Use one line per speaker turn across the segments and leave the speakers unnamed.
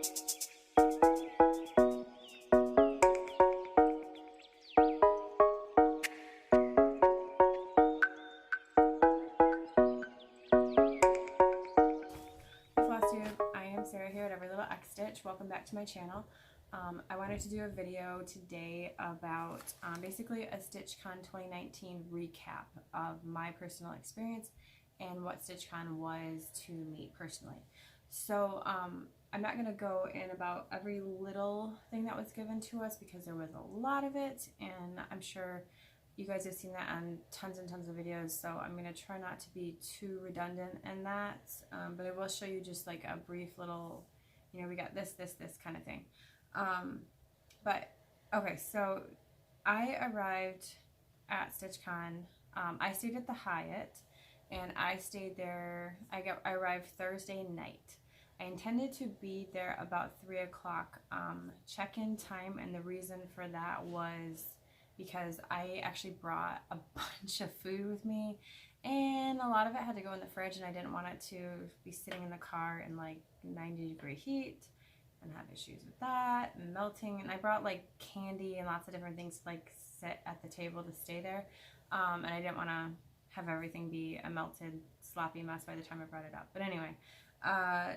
Flosstube, I am Sarah here at Every Little X Stitch. Welcome back to my channel. I wanted to do a video today about basically a StitchCon 2019 recap of my personal experience and what StitchCon was to me personally. So I'm not going to go in about every little thing that was given to us because there was a lot of it, and I'm sure you guys have seen that on tons and tons of videos, so I'm going to try not to be too redundant in that, but I will show you just like a brief little, you know, we got this kind of thing. But okay, so I arrived at StitchCon. I stayed at the Hyatt, and I stayed there. I arrived Thursday night. I intended to be there about 3 o'clock check-in time, and the reason for that was because I actually brought a bunch of food with me, and a lot of it had to go in the fridge, and I didn't want it to be sitting in the car in like 90-degree heat and have issues with that and melting. And I brought like candy and lots of different things to like sit at the table to stay there, and I didn't want to have everything be a melted sloppy mess by the time I brought it up. But anyway,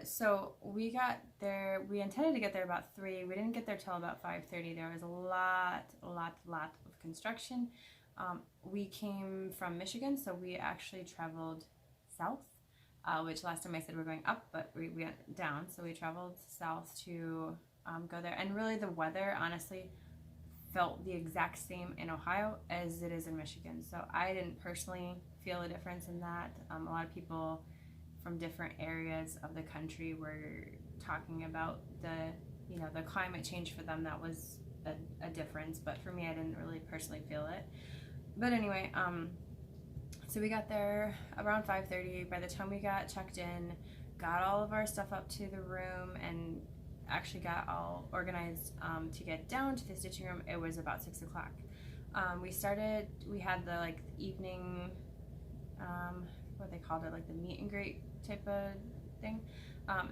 so we got there, we intended to get there about 3. We didn't get there till about 5:30. There was a lot of construction. We came from Michigan, so we actually traveled south, which last time I said we're going up, but we went down. So we traveled south to go there. And really the weather honestly felt the exact same in Ohio as it is in Michigan. So I didn't personally feel a difference in that. A lot of people from different areas of the country were talking about the climate change for them. That was a difference, but for me, I didn't really personally feel it. But anyway, so we got there around 5:30. By the time we got checked in, got all of our stuff up to the room, and actually got all organized to get down to the stitching room, it was about 6 o'clock. We had the like evening, what they called it, like the meet and greet type of thing.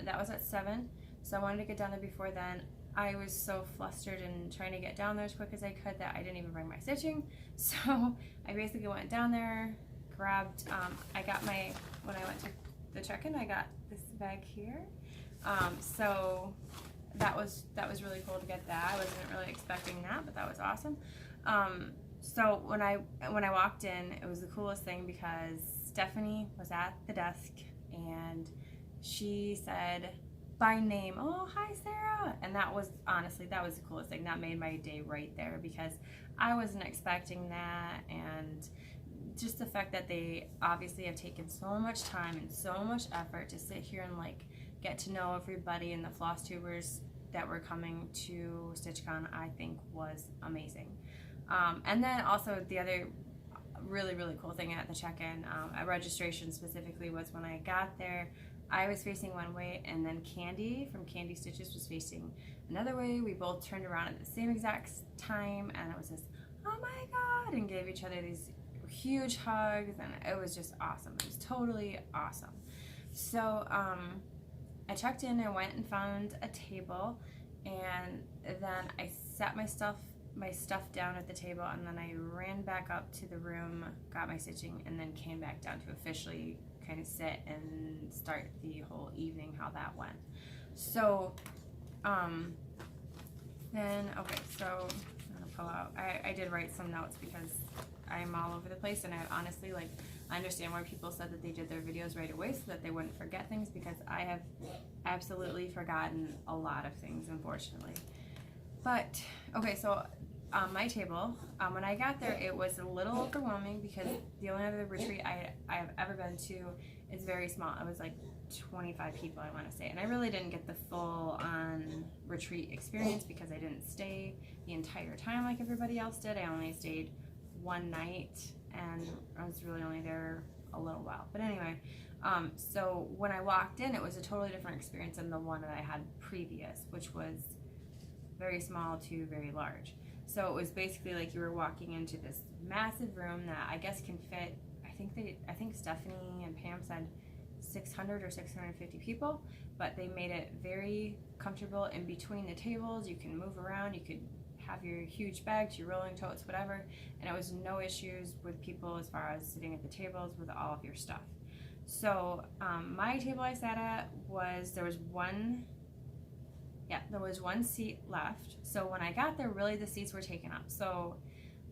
That was at 7, so I wanted to get down there before then. I was so flustered and trying to get down there as quick as I could that I didn't even bring my stitching. So I basically went down there, grabbed, I got when I went to the check-in, I got this bag here. So that was really cool to get that. I wasn't really expecting that, but that was awesome. So when I walked in, it was the coolest thing because Stephanie was at the desk and she said by name, "Oh, hi Sarah," and that was honestly, that was the coolest thing. That made my day right there because I wasn't expecting that, and just the fact that they obviously have taken so much time and so much effort to sit here and like get to know everybody and the Flosstubers that were coming to StitchCon, I think was amazing. And then also the other really cool thing at the check-in, at registration specifically, was when I got there, I was facing one way, and then Candy from Candy Stitches was facing another way. We both turned around at the same exact time, and it was just, oh my god, and gave each other these huge hugs, and it was just awesome. It was totally awesome. So I checked in and went and found a table, and then I sat my stuff down at the table, and then I ran back up to the room, got my stitching, and then came back down to officially kind of sit and start the whole evening, how that went. So then, okay, so I'm gonna pull out, I did write some notes because I'm all over the place, and I honestly, like, I understand why people said that they did their videos right away so that they wouldn't forget things, because I have absolutely forgotten a lot of things, unfortunately. But okay, so my table, when I got there, it was a little overwhelming because the only other retreat I have ever been to is very small. It was like 25 people, I want to say, and I really didn't get the full-on retreat experience because I didn't stay the entire time like everybody else did. I only stayed one night, and I was really only there a little while. But anyway, so when I walked in, it was a totally different experience than the one that I had previous, which was very small to very large. So it was basically like you were walking into this massive room that I guess can fit, I think Stephanie and Pam said 600 or 650 people, but they made it very comfortable in between the tables. You can move around, you could have your huge bags, your rolling totes, whatever, and it was no issues with people as far as sitting at the tables with all of your stuff. So my table I sat at there was one seat left. So when I got there, really the seats were taken up. So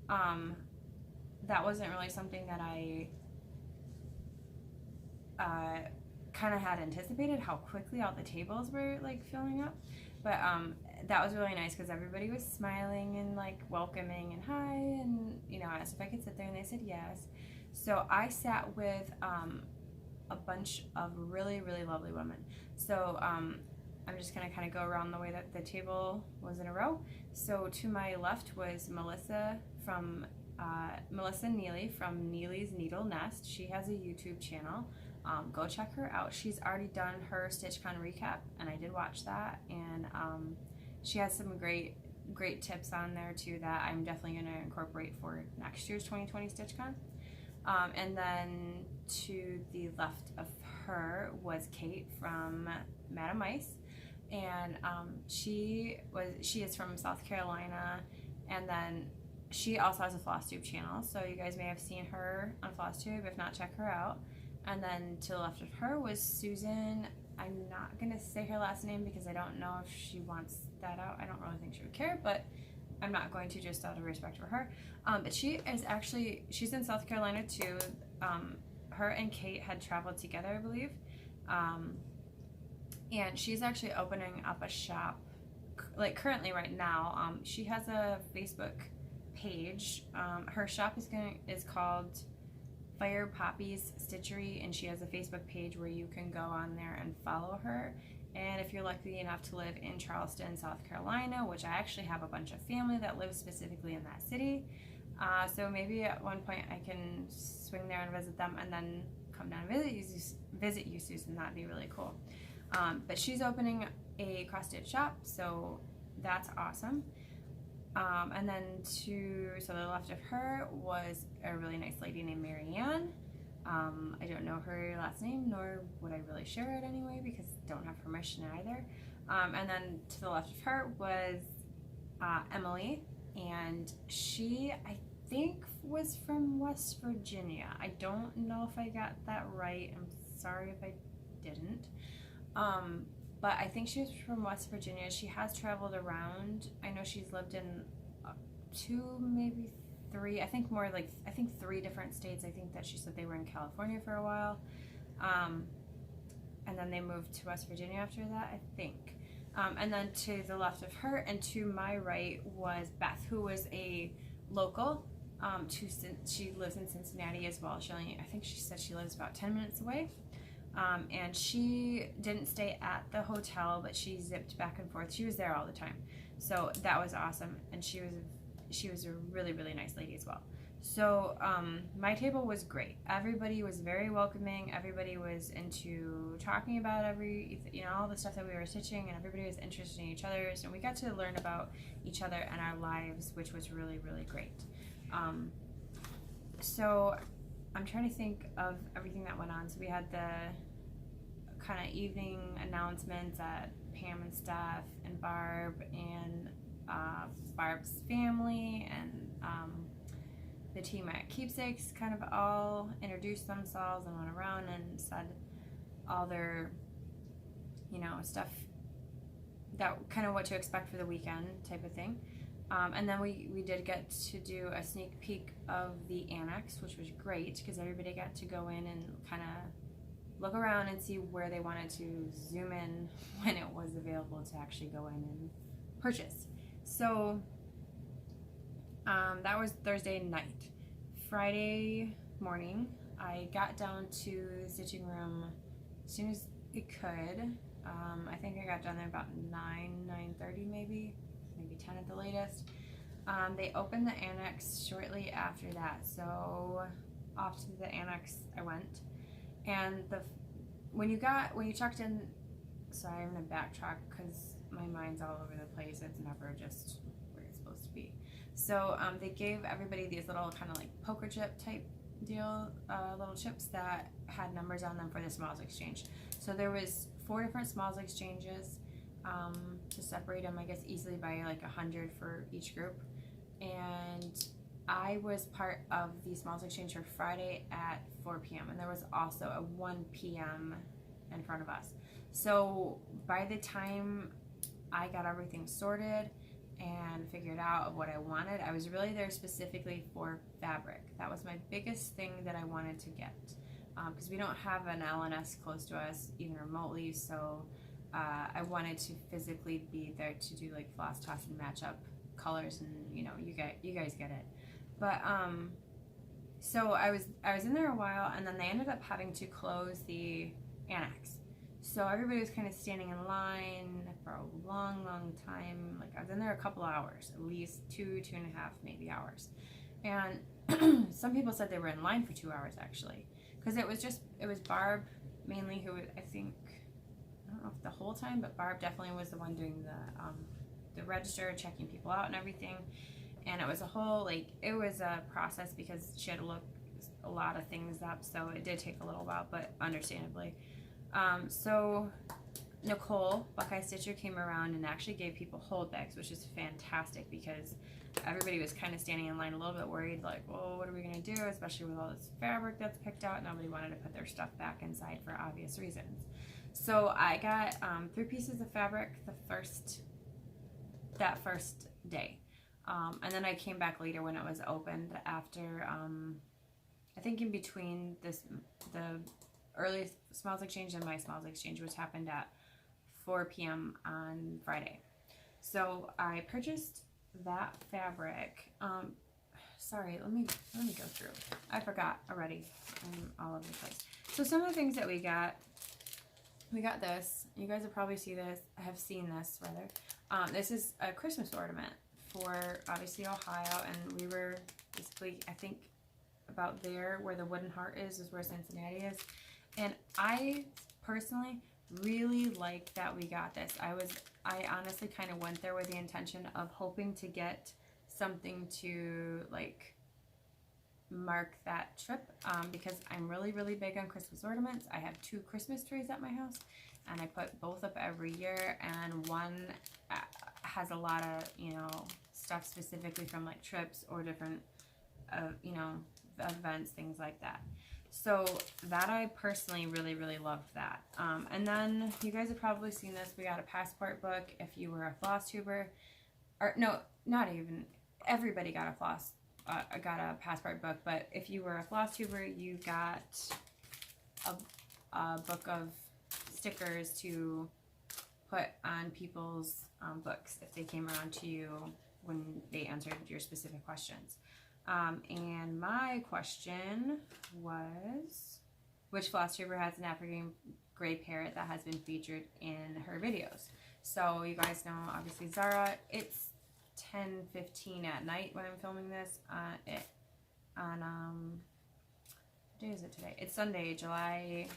that wasn't really something that I kind of had anticipated, how quickly all the tables were like filling up. But that was really nice because everybody was smiling and like welcoming and hi, and you know, asked if I could sit there, and they said yes. So I sat with a bunch of really, really lovely women. So I'm just gonna kind of go around the way that the table was in a row. So to my left was Melissa Neely from Neely's Needle Nest. She has a YouTube channel. Go check her out. She's already done her StitchCon recap, and I did watch that, and she has some great tips on there too that I'm definitely going to incorporate for next year's 2020 StitchCon. And then to the left of her was Kate from Madam Ice, and she is from South Carolina, and then she also has a Flosstube channel, so you guys may have seen her on Flosstube. If not, check her out. And then to the left of her was Susan. I'm not going to say her last name because I don't know if she wants that out. I don't really think she would care, but I'm not going to, just out of respect for her. But she's in South Carolina too. Her and Kate had traveled together, I believe. And she's actually opening up a shop, like currently right now. She has a Facebook page. Her shop is called Fire Poppy's Stitchery, and she has a Facebook page where you can go on there and follow her. And if you're lucky enough to live in Charleston, South Carolina, which I actually have a bunch of family that lives specifically in that city, so maybe at one point I can swing there and visit them, and then come down and visit you, Susan. That'd be really cool. But she's opening a cross-stitch shop, so that's awesome. And then to the left of her was a really nice lady named Marianne. I don't know her last name, nor would I really share it anyway because I don't have permission either. And then to the left of her was Emily, and she, I think, was from West Virginia. I don't know if I got that right. I'm sorry if I didn't. But I think she was from West Virginia. She has traveled around. I know she's lived in 2, maybe 3, I think 3 different states. I think that she said they were in California for a while. And then they moved to West Virginia after that, I think. And then to the left of her and to my right was Beth, who was a local. She lives in Cincinnati as well. I think she said she lives about 10 minutes away. And she didn't stay at the hotel, but she zipped back and forth. She was there all the time, so that was awesome. And she was a really, really nice lady as well. So my table was great. Everybody was very welcoming. Everybody was into talking about all the stuff that we were stitching, and everybody was interested in each other's, and we got to learn about each other and our lives, which was really, really great. So I'm trying to think of everything that went on. So we had the kind of evening announcements that Pam and Steph and Barb and Barb's family and the team at Keepsakes kind of all introduced themselves and went around and said all their, stuff, that kind of what to expect for the weekend type of thing. And then we did get to do a sneak peek of the Annex, which was great because everybody got to go in and kind of look around and see where they wanted to zoom in when it was available to actually go in and purchase. So that was Thursday night. Friday morning, I got down to the stitching room as soon as it could. I think I got down there about 9:30 maybe 10 at the latest. They opened the Annex shortly after that, so off to the Annex I went. And when you checked in, sorry, I'm gonna backtrack because my mind's all over the place. It's never just where it's supposed to be. So they gave everybody these little kind of like poker chip type deal, little chips that had numbers on them for the smiles exchange. So there was 4 different smalls exchanges to separate them, I guess, easily by like 100 for each group. And I was part of the smalls exchange for Friday at 4 p.m. and there was also a 1 p.m. in front of us. So by the time I got everything sorted and figured out what I wanted, I was really there specifically for fabric. That was my biggest thing that I wanted to get, because we don't have an LNS close to us even remotely, so I wanted to physically be there to do like floss toss and match up colors, and you know, you guys get it. But so I was in there a while, and then they ended up having to close the annex. So everybody was kind of standing in line for a long time. Like I was in there a couple hours, at least 2.5 maybe hours. And some people said they were in line for 2 hours actually, because it was Barb mainly who I think, I don't know if the whole time, but Barb definitely was the one doing the register, checking people out and everything. And it was a whole, like, it was a process because she had to look a lot of things up, so it did take a little while, but understandably. So Nicole, Buckeye Stitcher, came around and actually gave people hold bags, which is fantastic because everybody was kind of standing in line a little bit worried, like, well, what are we going to do, especially with all this fabric that's picked out. Nobody wanted to put their stuff back inside for obvious reasons. So I got 3 pieces of fabric that first day. And then I came back later when it was opened after, I think in between the early smalls exchange and my smalls exchange, which happened at 4 p.m. on Friday. So I purchased that fabric. Sorry, let me go through. I forgot already. I'm all over the place. So some of the things that we got this. You guys have probably seen this. I have seen this rather. This is a Christmas ornament for obviously Ohio, and we were basically, I think, about there where the wooden heart is where Cincinnati is. And I personally really like that we got this. I honestly kind of went there with the intention of hoping to get something to like mark that trip, because I'm really big on Christmas ornaments. I have 2 Christmas trees at my house, and I put both up every year, and one has a lot of, you know, stuff specifically from like trips or different you know, events, things like that. So that I personally really love that. And then you guys have probably seen this. We got a passport book if you were a Flosstuber, or no, not even. Everybody got a passport book, but if you were a Flosstuber, you got a book of stickers to put on people's books if they came around to you when they answered your specific questions. And my question was, which Flosstuber has an African gray parrot that has been featured in her videos? So you guys know, obviously, Zara. It's 10:15 at night when I'm filming this. What day is it today? It's Sunday, July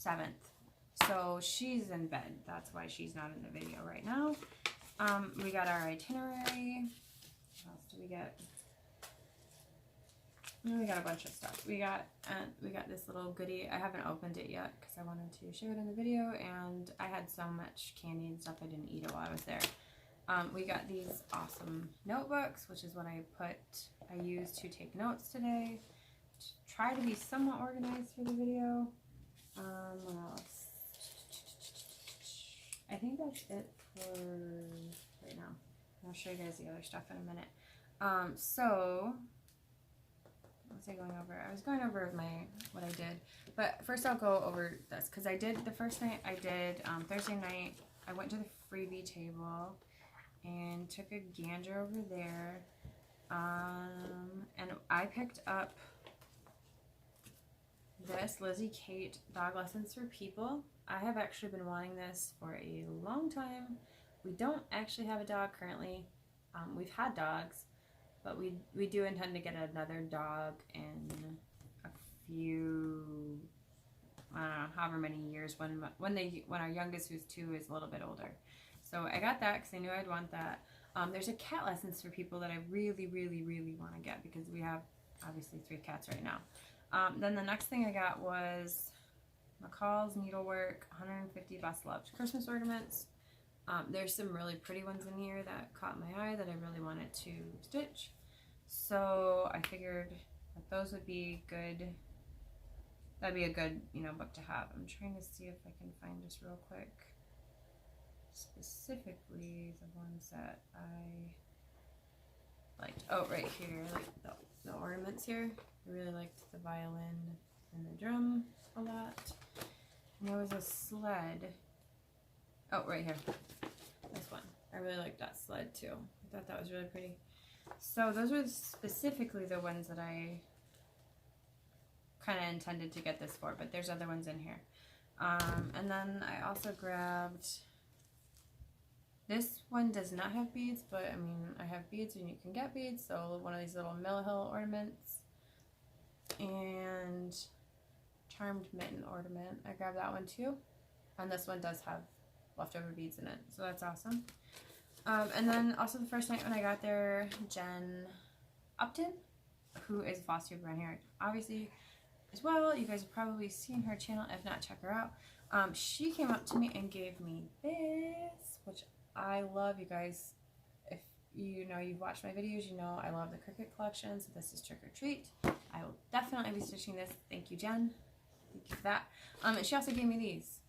7th. So she's in bed. That's why she's not in the video right now. We got our itinerary. What else do we get? We got a bunch of stuff. We got this little goodie. I haven't opened it yet because I wanted to show it in the video, and I had so much candy and stuff I didn't eat it while I was there. We got these awesome notebooks, which is what I used to take notes today. Try to be somewhat organized for the video. What else? I think that's it for right now. I'll show you guys the other stuff in a minute. So what was I going over? I was going over what I did, but first I'll go over this because I did the first night. I did Thursday night. I went to the freebie table and took a gander over there, and I picked up this Lizzie Kate Dog Lessons for People. I have actually been wanting this for a long time. We don't actually have a dog currently. We've had dogs, but we do intend to get another dog in a few, I don't know, however many years, when our youngest, who's 2, is a little bit older. So I got that because I knew I'd want that. There's a cat lessons for people that I really want to get because we have obviously 3 cats right now. Then the next thing I got was McCall's Needlework, 150 Best Loved Christmas Ornaments. There's some really pretty ones in here that caught my eye that I really wanted to stitch. So I figured that those would be good. That'd be a good, book to have. I'm trying to see if I can find just real quick specifically the ones that I liked. Oh, right here, like the ornaments here. I really liked the violin and the drum a lot. And there was a sled. Oh, right here. This one. I really liked that sled too. I thought that was really pretty. So those were specifically the ones that I kind of intended to get this for, but there's other ones in here. And then I also grabbed, this one does not have beads, but I mean, I have beads and you can get beads, so one of these little Mill Hill ornaments and charmed mitten ornament. I grabbed that one too, and this one does have leftover beads in it, so that's awesome. And then also the first night when I got there, Jen Upton, who is Flosstube around here, obviously as well. You guys have probably seen her channel. If not, check her out. She came up to me and gave me this, which I love. You guys, if you know you've watched my videos, you know I love the Cricut collection, so this is Trick or Treat. I will definitely be stitching this. Thank you, Jen. Thank you for that. And she also gave me these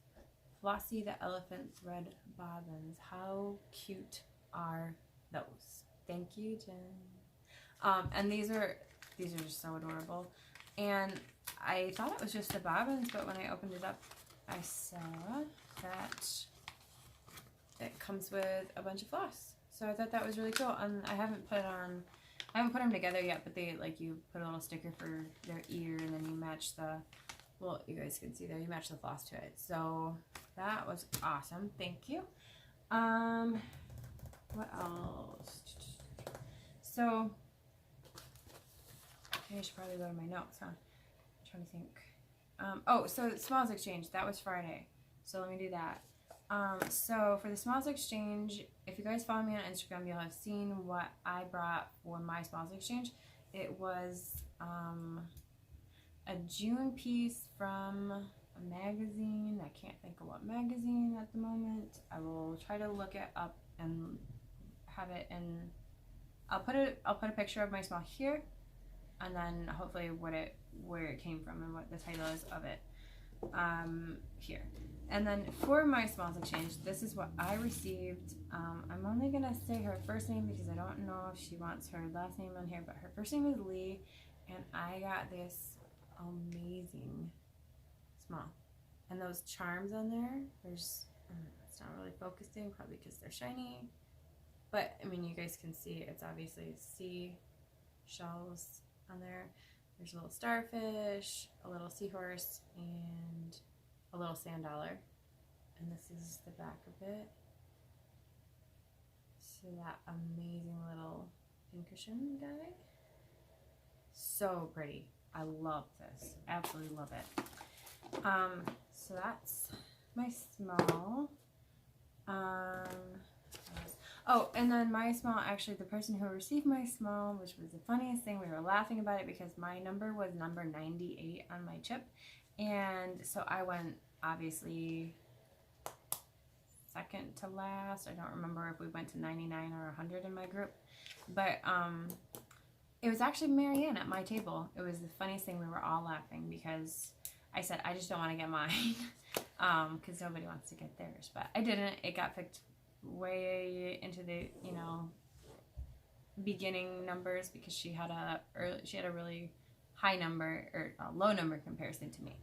Flossie the Elephant Thread Bobbins. How cute are those? Thank you, Jen. And these are just so adorable. And I thought it was just the bobbins, but when I opened it up, I saw that it comes with a bunch of floss. So I thought that was really cool. And I haven't put them together yet, but they, like, you put a little sticker for their ear, and then you match the, well, you guys can see there, you match the floss to it. So that was awesome. Thank you. What else? So I should probably go to my notes, huh? I'm trying to think. Oh, so Smalls Exchange, that was Friday. So let me do that. So for the Smalls Exchange, if you guys follow me on Instagram, you'll have seen what I brought for my Smalls Exchange. It was a June piece from a magazine. I can't think of what magazine at the moment. I will try to look it up and have it in. I'll put a picture of my small here, and then hopefully where it came from and what the title is of it here. And then for my Smalls Exchange, this is what I received. I'm only gonna say her first name because I don't know if she wants her last name on here, but her first name is Lee, and I got this amazing small. And those charms on there, it's not really focusing, probably because they're shiny, but I mean, you guys can see it's obviously sea shells on there. There's a little starfish, a little seahorse, and a little sand dollar. And this is the back of it. So that amazing little pincushion guy. So pretty. I love this. Absolutely love it. So that's my small. Oh, and then my small, actually the person who received my small, which was the funniest thing, we were laughing about it because my number was number 98 on my chip. And so I went, obviously, second to last. I don't remember if we went to 99 or 100 in my group. But it was actually Marianne at my table. It was the funniest thing. We were all laughing because I said, I just don't want to get mine because nobody wants to get theirs. But I didn't. It got picked way into the, beginning numbers because she had a really high number, or a low number comparison to me.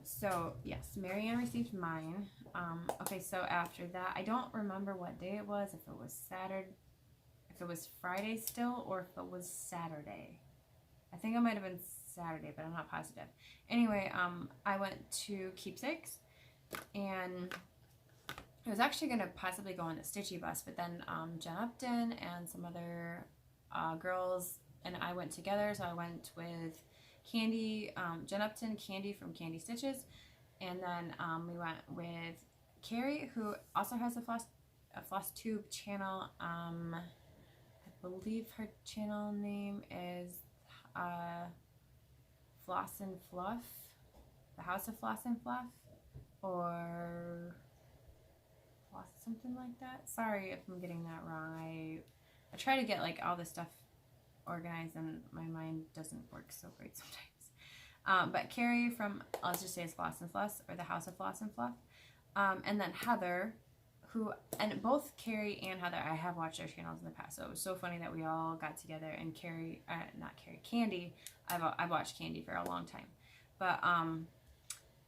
So yes, Marianne received mine. Okay, so after that, I don't remember what day it was, if it was Saturday, if it was Friday still, or if it was Saturday. I think it might have been Saturday, but I'm not positive. Anyway, I went to Keepsakes, and I was actually going to possibly go on the Stitchy bus, but then Jen Upton and some other girls and I went together. So I went with Candy, Jen Upton, Candy from Candy Stitches, and then we went with Carrie, who also has a Flosstube channel. I believe her channel name is Floss and Fluff, the House of Floss and Fluff, or Floss, something like that. Sorry if I'm getting that wrong. I try to get like all this stuff organized, and my mind doesn't work so great sometimes. But Carrie from, I'll just say it's Floss and Fluss, or the House of Floss and Fluff. And then Heather, and both Carrie and Heather, I have watched their channels in the past, so it was so funny that we all got together. And Candy, I've watched Candy for a long time, but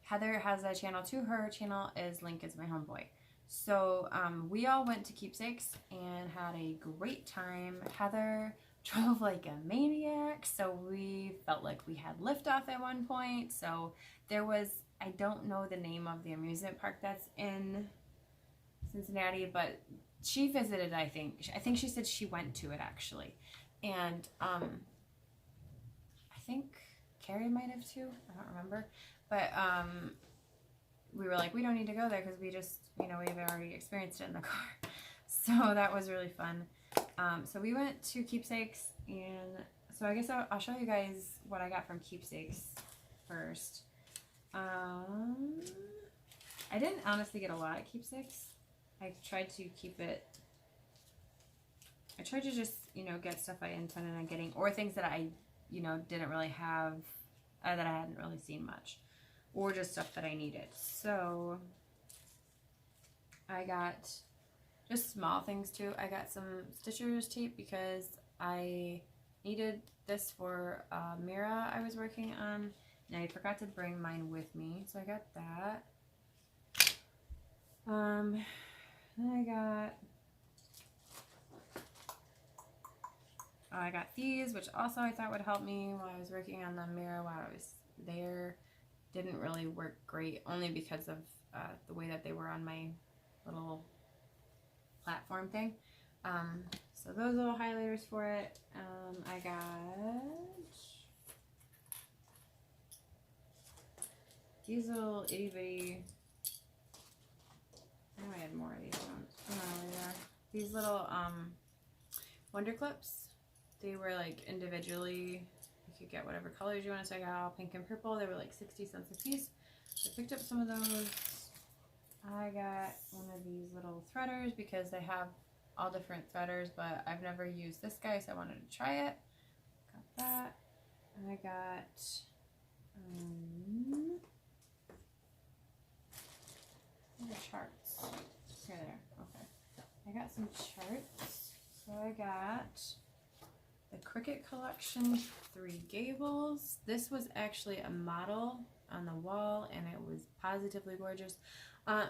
Heather has a channel too. Her channel is Link Is My Homeboy. So we all went to Keepsakes and had a great time. Heather drove like a maniac, so we felt like we had liftoff at one point. So there was, I don't know the name of the amusement park that's in Cincinnati, but she visited, I think she said she went to it actually. And I think Carrie might have too, I don't remember, but we were like, we don't need to go there because we just, we've already experienced it in the car. So that was really fun. So we went to Keepsakes, and so I guess I'll show you guys what I got from Keepsakes first. I didn't honestly get a lot at Keepsakes. I tried to keep it, I tried to just, get stuff I intended on getting, or things that I, didn't really have, that I hadn't really seen much, or just stuff that I needed. So I got just small things too. I got some stitcher's tape because I needed this for a mirror I was working on, and I forgot to bring mine with me, so I got that. Then I got these, which also I thought would help me while I was working on the mirror while I was there. Didn't really work great, only because of the way that they were on my little platform thing. So those little highlighters for it. I got these little itty bitty, I know I had more of these ones. I don't know where they are. These little Wonder Clips. They were like individually, you could get whatever colors you wanted, so I got all pink and purple. They were like 60 cents a piece. So I picked up some of those. I got one of these little threaders because they have all different threaders, but I've never used this guy, so I wanted to try it. Got that. And I got what are charts? Here they are. Okay. I got some charts. So I got the Cricut Collection 3 Gables. This was actually a model on the wall, and it was positively gorgeous.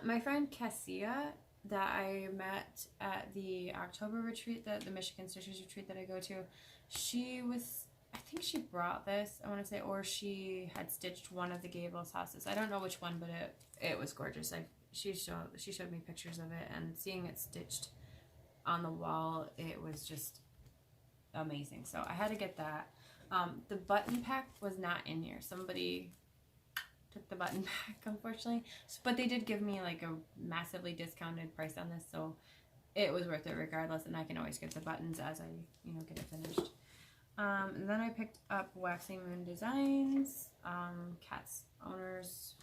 My friend Cassia that I met at the October retreat, the Michigan Stitchers retreat that I go to, I think she brought this, I want to say, or she had stitched one of the Gables houses. I don't know which one, but it was gorgeous. She showed me pictures of it, and seeing it stitched on the wall, it was just amazing. So I had to get that. The button pack was not in here. Somebody took the button pack, unfortunately, but they did give me like a massively discounted price on this, so it was worth it regardless, and I can always get the buttons as I get it finished. And then I picked up Waxing Moon Designs, Cat's Owners,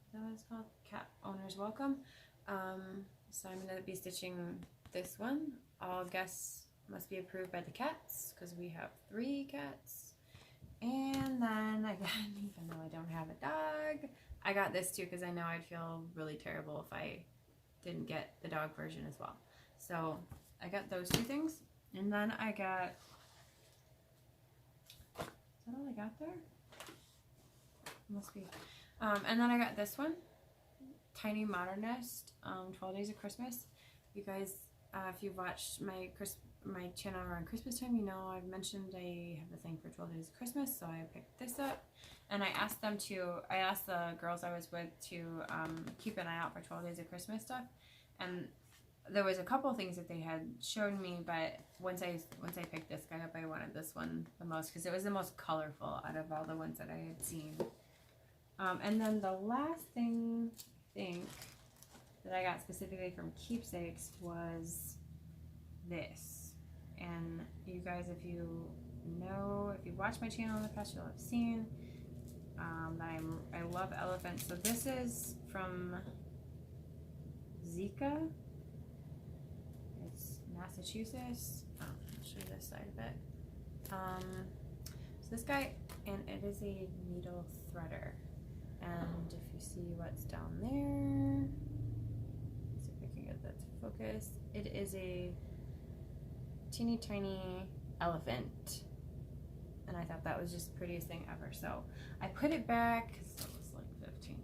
is that what it's called? Cat Owners Welcome. So I'm going to be stitching this one. All guests must be approved by the cats, because we have 3 cats. And then again, even though I don't have a dog, I got this too, because I know I'd feel really terrible if I didn't get the dog version as well. So I got those 2 things. And then I got, is that all I got there? Must be. And then I got this one, Tiny Modernist, 12 Days of Christmas. You guys, if you've watched my channel around Christmas time, I've mentioned I have a thing for 12 Days of Christmas, so I picked this up. And I asked the girls I was with to keep an eye out for 12 Days of Christmas stuff. And there was a couple things that they had shown me, but once I picked this guy up, I wanted this one the most, because it was the most colorful out of all the ones that I had seen. And then the last thing, I think, that I got specifically from Keepsakes was this. And you guys, if you watch my channel in the past, you'll have seen I love elephants. So this is from Zika. It's Massachusetts. Oh, I'll show you this side of it. So this guy, and it is a needle threader. And if you see what's down there, let's see if I can get that to focus. It is a teeny tiny elephant. And I thought that was just the prettiest thing ever. So I put it back because it was like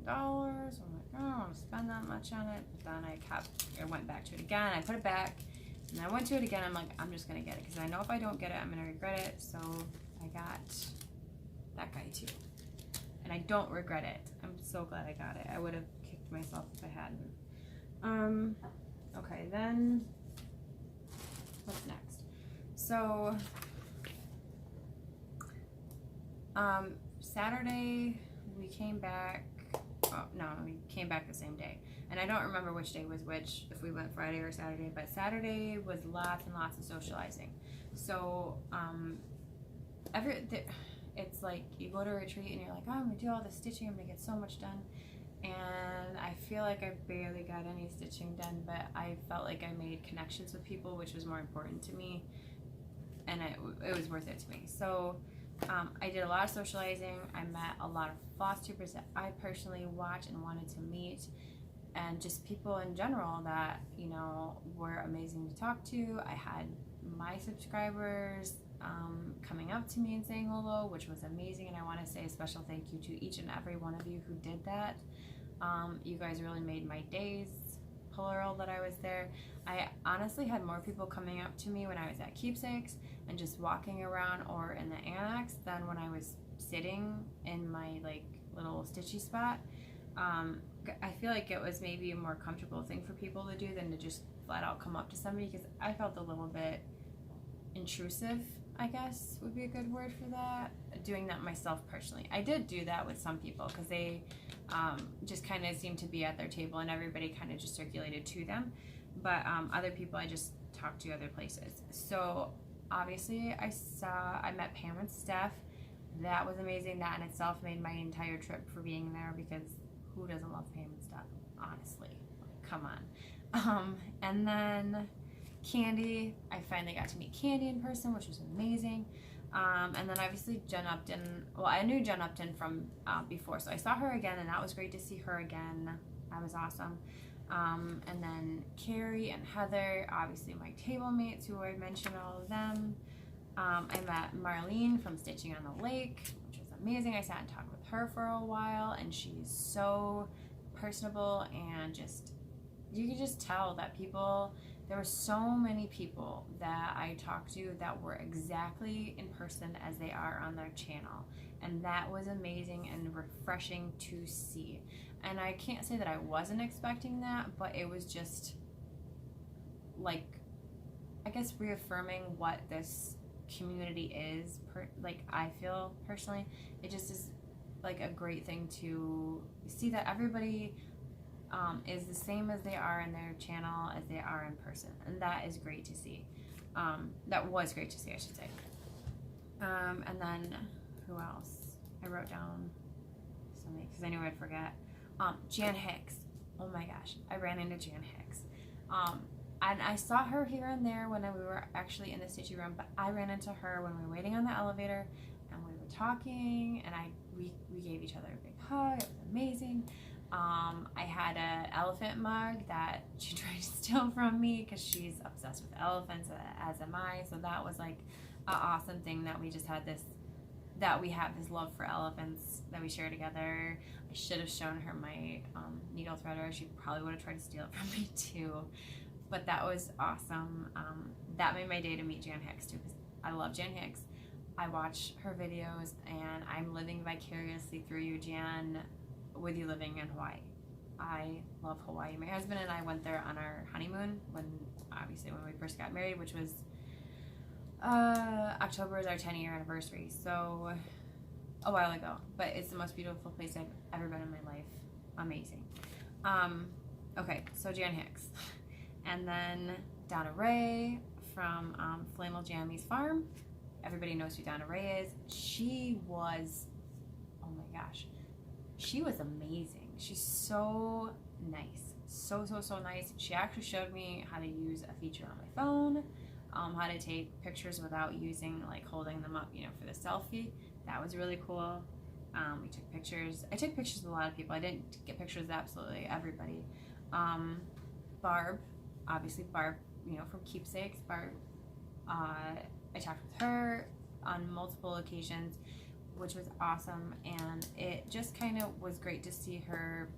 $15. I'm like, oh, I don't want to spend that much on it. But then I went back to it again. I put it back and I went to it again. I'm like, I'm just going to get it because I know if I don't get it, I'm going to regret it. So I got that guy too. And I don't regret it. I'm so glad I got it. I would have kicked myself if I hadn't. Okay, then what's next? So Saturday we came back. Oh, no, we came back the same day. And I don't remember which day was which, if we went Friday or Saturday, but Saturday was lots and lots of socializing. So it's like you go to a retreat and you're like, oh, I'm gonna do all this stitching, I'm gonna get so much done. And I feel like I barely got any stitching done, but I felt like I made connections with people, which was more important to me, and it was worth it to me. So I did a lot of socializing. I met a lot of Flosstubers that I personally watched and wanted to meet, and just people in general that, you know, were amazing to talk to. I had my subscribers coming up to me and saying hello, which was amazing, and I want to say a special thank you to each and every one of you who did that. You guys really made my days, plural, that I was there. I honestly had more people coming up to me when I was at Keepsakes and just walking around or in the Annex than when I was sitting in my like little stitchy spot. I feel like it was maybe a more comfortable thing for people to do than to just flat out come up to somebody, because I felt a little bit intrusive, I guess would be a good word for that, doing that myself personally. I did do that with some people because they just kind of seemed to be at their table and everybody kind of just circulated to them, but other people I just talked to other places. So obviously I met Pam and Steph. That was amazing. That in itself made my entire trip for being there, because who doesn't love Pam and Steph, honestly? Come on. And then Candy, I finally got to meet Candy in person, which was amazing. And then obviously Jen Upton. Well, I knew Jen Upton from before, so I saw her again, and that was great to see her again. That was awesome. And then Carrie and Heather, obviously my table mates, who I mentioned all of them. I met Marlene from Stitching on the Lake, which was amazing. I sat and talked with her for a while, and she's so personable, and just, you could just tell that people, there were so many people that I talked to that were exactly in person as they are on their channel, and that was amazing and refreshing to see. And I can't say that I wasn't expecting that, but it was just like, I guess, reaffirming what this community is. Like, I feel personally, it just is like a great thing to see that everybody is the same as they are in their channel as they are in person, and that is great to see. That was great to see, I should say. And then who else? I wrote down something because I knew I'd forget. Jan Hicks. Oh my gosh, I ran into Jan Hicks. And I saw her here and there when we were actually in the stitchy room, but I ran into her when we were waiting on the elevator, and we were talking, and we gave each other a big hug. It was amazing. I had an elephant mug that she tried to steal from me because she's obsessed with elephants, as am I. So that was like an awesome thing that we just had this, that we have this love for elephants that we share together. I should have shown her my needle threader. She probably would have tried to steal it from me too. But that was awesome. That made my day to meet Jan Hicks too, because I love Jan Hicks. I watch her videos, and I'm living vicariously through you, Jan, with you living in Hawaii. I love Hawaii. My husband and I went there on our honeymoon, when we first got married, which was October is our 10-year anniversary, so a while ago. But it's the most beautiful place I've ever been in my life. Amazing. Okay, so Jan Hicks. And then Donna Ray from Flannel Jammy's Farm. Everybody knows who Donna Ray is. She was oh my gosh, she was amazing. She's so nice, so nice. She actually showed me how to use a feature on my phone, how to take pictures without using, like, holding them up, you know, for the selfie. That was really cool. We took pictures. I took pictures with a lot of people. I didn't get pictures with absolutely everybody. Barb, obviously Barb, you know, from Keepsakes. Barb, I talked with her on multiple occasions, which was awesome, and it just kind of was great to see her,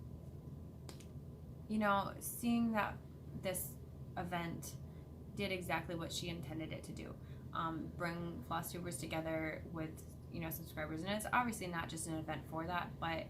you know, seeing that this event did exactly what she intended it to do. Bring Flosstubers together with, you know, subscribers, and it's obviously not just an event for that, but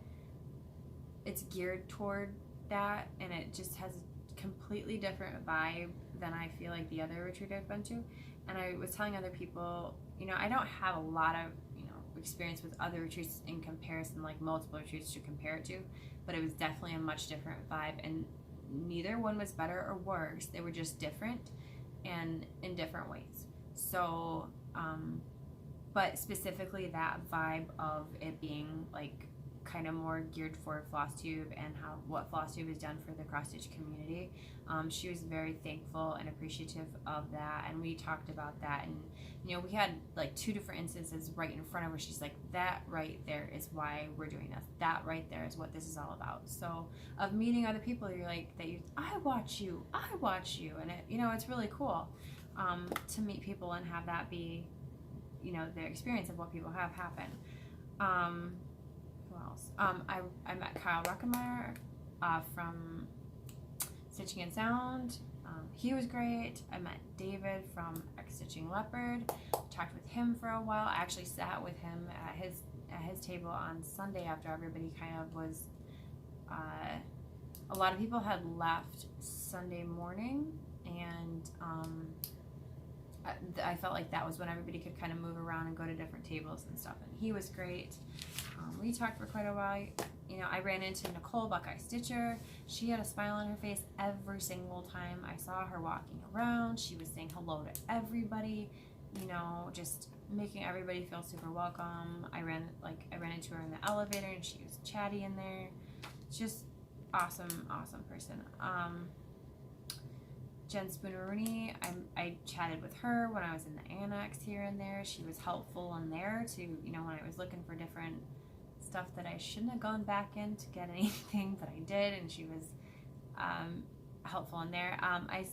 it's geared toward that, and it just has a completely different vibe than I feel like the other retreat I've been to. And I was telling other people, you know, I don't have a lot of, you know, experience with other retreats in comparison, like multiple retreats to compare it to, but it was definitely a much different vibe, and neither one was better or worse. They were just different and in different ways. So but specifically that vibe of it being like kind of more geared for Flosstube and what Flosstube has done for the cross stitch community, she was very thankful and appreciative of that, and we talked about that. And you know, we had like 2 different instances right in front of her. She's like, that right there is why we're doing this. That right there is what this is all about. So of meeting other people, you're like, I watch you, and it, you know, it's really cool to meet people and have that be, you know, their experience of what people have happen. Who else? I met Kyle Ruckemeyer from Stitching and Sound. He was great. I met David from X Stitching Leopard. Talked with him for a while. I actually sat with him at his table on Sunday after everybody kind of was. A lot of people had left Sunday morning, and I felt like that was when everybody could kind of move around and go to different tables and stuff, and he was great. We talked for quite a while. You know, I ran into Nicole Buckeye Stitcher. She had a smile on her face every single time I saw her walking around. She was saying hello to everybody, you know, just making everybody feel super welcome. I ran into her in the elevator, and she was chatty in there. Just awesome person. Jen Spooner-Rooney, I chatted with her when I was in the Annex here and there. She was helpful in there to, you know, when I was looking for different stuff that I shouldn't have gone back in to get anything, but I did, and she was helpful in there. I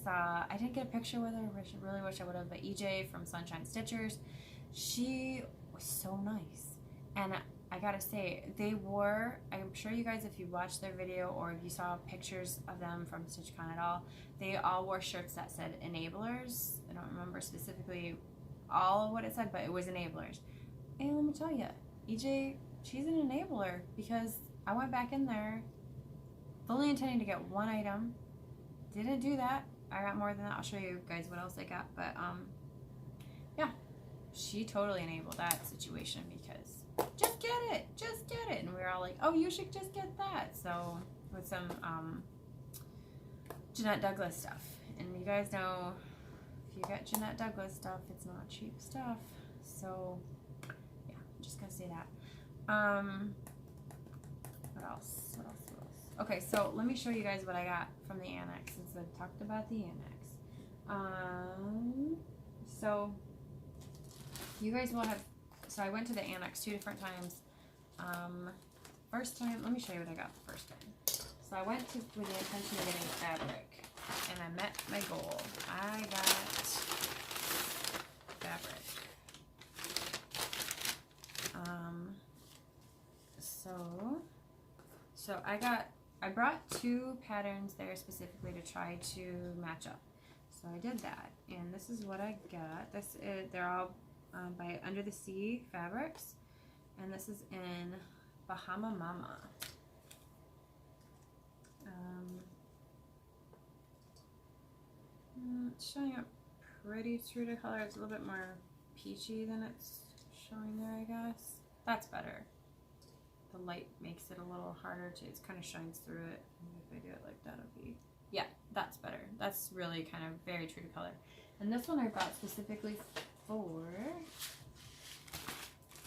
didn't get a picture with her, which I really wish I would have, but EJ from Sunshine Stitchers, she was so nice. And I gotta say, I'm sure you guys, if you watched their video or if you saw pictures of them from StitchCon at all, they all wore shirts that said enablers. I don't remember specifically all of what it said, but it was enablers. And let me tell you, EJ, she's an enabler, because I went back in there fully intending to get 1 item. Didn't do that. I got more than that. I'll show you guys what else I got. But yeah, she totally enabled that situation, because just get it. And we were all like, oh, you should just get that. So with some Jeanette Douglas stuff. And you guys know, if you get Jeanette Douglas stuff, it's not cheap stuff. So yeah, I'm just gonna say that. What else? Okay, so let me show you guys what I got from the Annex, since I talked about the Annex. So you guys will have, so I went to the Annex 2 different times. First time, let me show you what I got the first time. So I went with the intention of getting fabric, and I met my goal. I got fabric. So I brought 2 patterns there specifically to try to match up. So I did that, and this is what I got. They're all by Under the Sea Fabrics, and this is in Bahama Mama. It's showing up pretty true to color. It's a little bit more peachy than it's showing there, I guess. That's better. The light makes it a little harder to, it kind of shines through it. If I do it like that, it'll be, yeah, that's better. That's really kind of very true to color. And this one I bought specifically for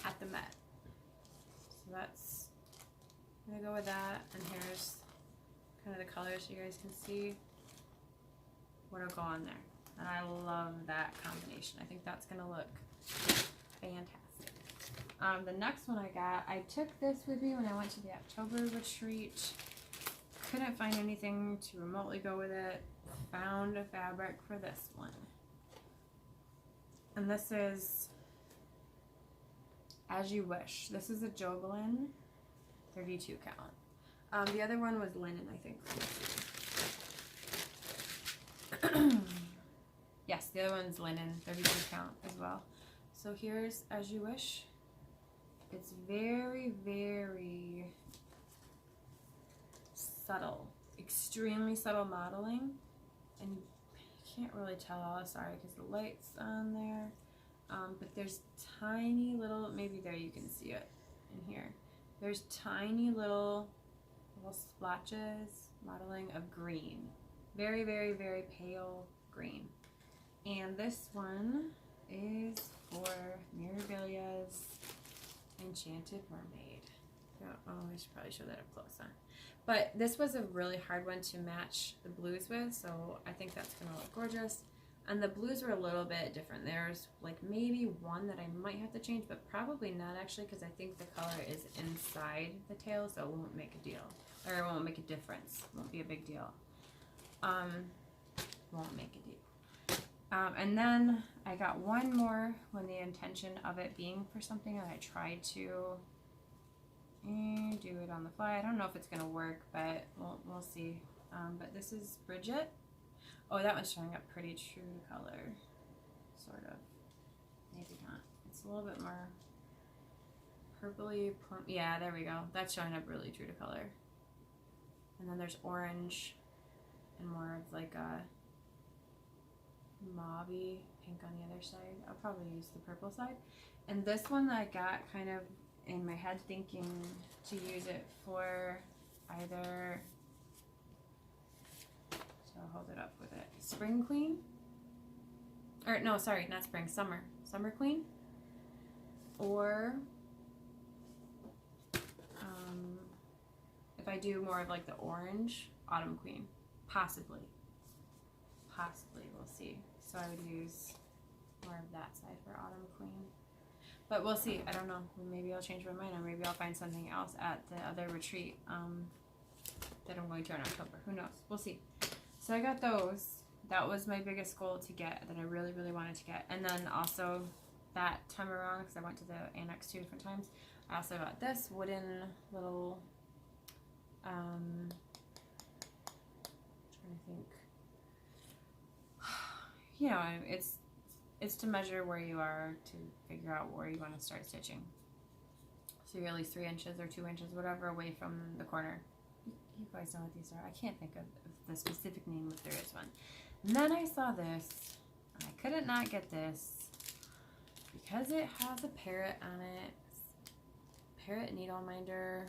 at the Met. So that's I'm gonna go with that, and here's kind of the colors so you guys can see what'll go on there. And I love that combination. I think that's gonna look fantastic. The next one I took this with me when I went to the October retreat. Couldn't find anything to remotely go with it. Found a fabric for this one. And this is As You Wish. This is a Jovelin 32 count. The other one was linen, I think. Yes, the other one's linen, 32 count as well. So here's As You Wish. It's very, very subtle, extremely subtle modeling, and you can't really tell, sorry, because the light's on there, but there's tiny little, maybe there you can see it in here, there's tiny little splotches modeling of green, very, very, very pale green. And this one is for Mirabilia's Enchanted Mermaid. Oh, I should probably show that up close, huh? But this was a really hard one to match the blues with, so I think that's gonna look gorgeous. And the blues were a little bit different. There's like maybe one that I might have to change, but probably not actually, because I think the color is inside the tail, so it won't make a deal, or it won't make a difference. It won't be a big deal. Won't make a deal. And then I got one more when the intention of it being for something that I tried to do it on the fly. I don't know if it's gonna work, but we'll see. But this is Bridget. Oh, that one's showing up pretty true to color, sort of. Maybe not. It's a little bit more purpley. Yeah, there we go. That's showing up really true to color. And then there's orange and more of like a mauve-y pink on the other side. I'll probably use the purple side. And this one I got kind of in my head thinking to use it for either, so I'll hold it up with it, Spring Queen, or no, sorry, not Spring, Summer Queen, or if I do more of like the orange, Autumn Queen, possibly, we'll see. So I would use more of that side for Autumn Queen. But we'll see. I don't know. Maybe I'll change my mind, or maybe I'll find something else at the other retreat that I'm going to in October. Who knows? We'll see. So I got those. That was my biggest goal to get, that I really, really wanted to get. And then also that time around, because I went to the Annex 2 different times, I also got this wooden little, trying to think. You know, it's to measure where you are to figure out where you want to start stitching. So you're at least 3 inches or 2 inches, whatever, away from the corner. You guys know what these are. I can't think of the specific name if there is one. And then I saw this, and I couldn't not get this because it has a parrot on it. Parrot needle minder.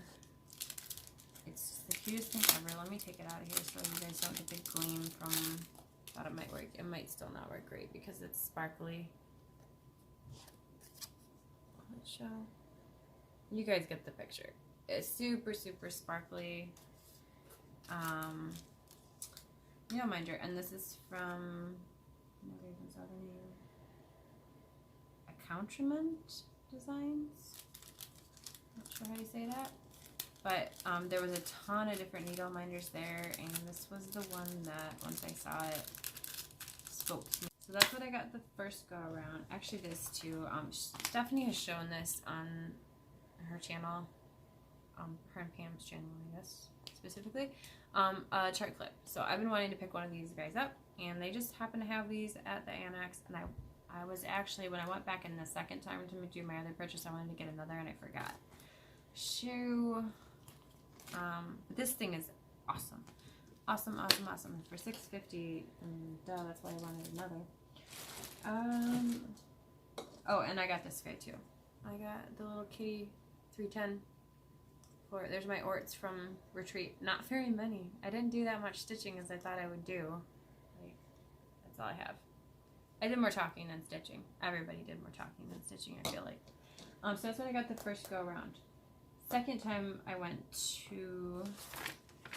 It's the cutest thing ever. Let me take it out of here so you guys don't get the gleam from. Thought it might work. It might still not work great because it's sparkly. Let's show. You guys get the picture. It's super, super sparkly. Needle minder, and this is from Accoutrement Designs. Not sure how you say that. But there was a ton of different needle minders there, and this was the one that, once I saw it, spoke to me. So that's what I got the first go around. Actually, this too. Stephanie has shown this on her channel, her and Pam's channel, I guess, specifically, a chart clip. So I've been wanting to pick one of these guys up, and they just happen to have these at the Annex, and I was actually, when I went back in the second time to do my other purchase, I wanted to get another, and I forgot. Shoe. This thing is awesome. Awesome, awesome, awesome. For $6.50, and duh, that's why I wanted another. Oh, and I got this guy too. I got the little kitty 310. There's my orts from retreat. Not very many. I didn't do that much stitching as I thought I would do. Like, that's all I have. I did more talking than stitching. Everybody did more talking than stitching, I feel like. So that's what I got the first go around. Second time I went to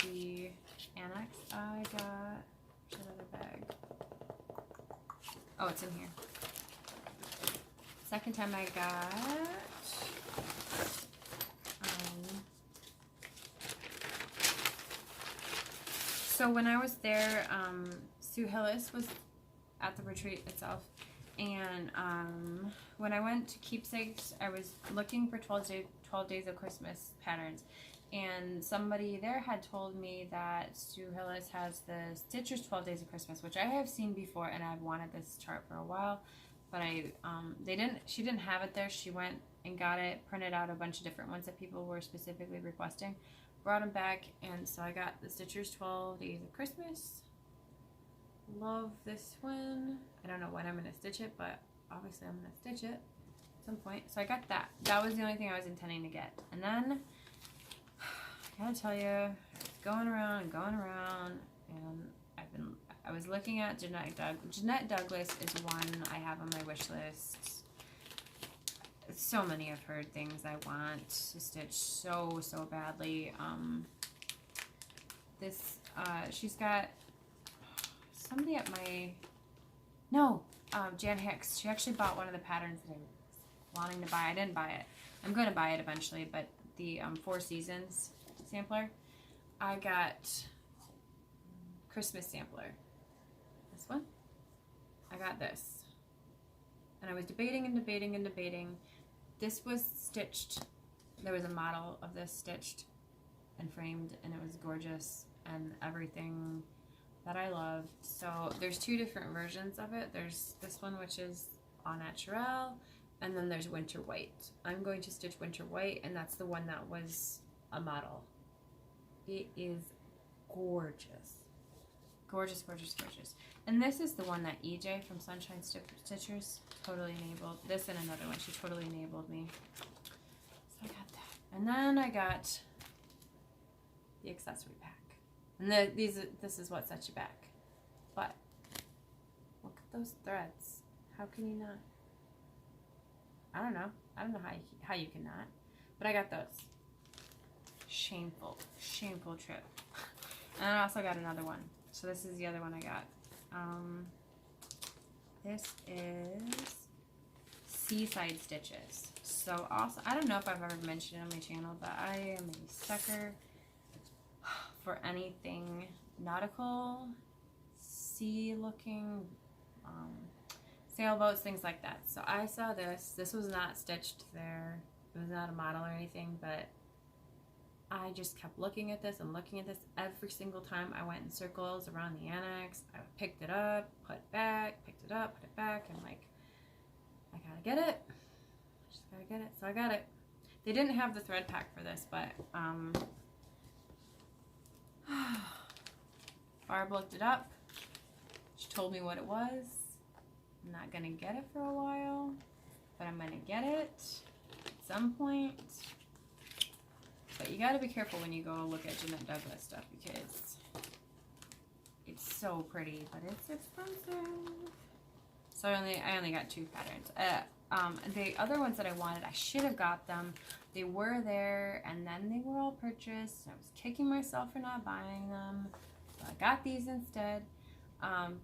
the Annex, I got, where's that other bag? Oh, it's in here. Second time I got, so when I was there, Sue Hillis was at the retreat itself, and when I went to Keepsakes, I was looking for 12 days of Christmas patterns, and somebody there had told me that Sue Hillis has the Stitchers 12 Days of Christmas, which I have seen before, and I've wanted this chart for a while, but she didn't have it there. She went and got it, printed out a bunch of different ones that people were specifically requesting, brought them back, and so I got the Stitchers 12 Days of Christmas. Love this one. I don't know when I'm going to stitch it, but obviously I'm going to stitch it at some point. So I got that. That was the only thing I was intending to get. And then, I gotta tell you, I was going around, and I was looking at Jeanette Douglas is one I have on my wish list. So many of her things I want to stitch so badly. She's got somebody at my, Jan Hicks. She actually bought one of the patterns that I was wanting to buy. I didn't buy it. I'm going to buy it eventually, but the Four Seasons sampler, I got Christmas sampler. This one. I got this. And I was debating. This was stitched. There was a model of this stitched and framed, and it was gorgeous and everything that I love. So there's two different versions of it. There's this one, which is au naturel, and then there's winter white. I'm going to stitch winter white, and that's the one that was a model. It is gorgeous. Gorgeous. And this is the one that EJ from Sunshine Stitchers totally enabled. This and another one, she totally enabled me. So I got that. And then I got the accessory pack. And this is what sets you back. But look at those threads. How can you not? I don't know how you cannot. But I got those. Shameful trip. And I also got another one. So this is the other one I got. This is Seaside Stitches. So also, I don't know if I've ever mentioned it on my channel, but I am a sucker for anything nautical, sea looking, sailboats, things like that. So I saw this. This was not stitched there. It was not a model or anything, but I just kept looking at this and looking at this every single time I went in circles around the Annex. I picked it up, put it back, picked it up, put it back, and like, I gotta get it. I just gotta get it. So I got it. They didn't have the thread pack for this, but Barb looked it up. She told me what it was. I'm not gonna get it for a while, but I'm gonna get it at some point. But you gotta be careful when you go look at Jeanette Douglas stuff, because it's so pretty, but it's expensive. So I only got 2 patterns. The other ones that I wanted, I should have got them. They were there, and then they were all purchased. I was kicking myself for not buying them. So I got these instead.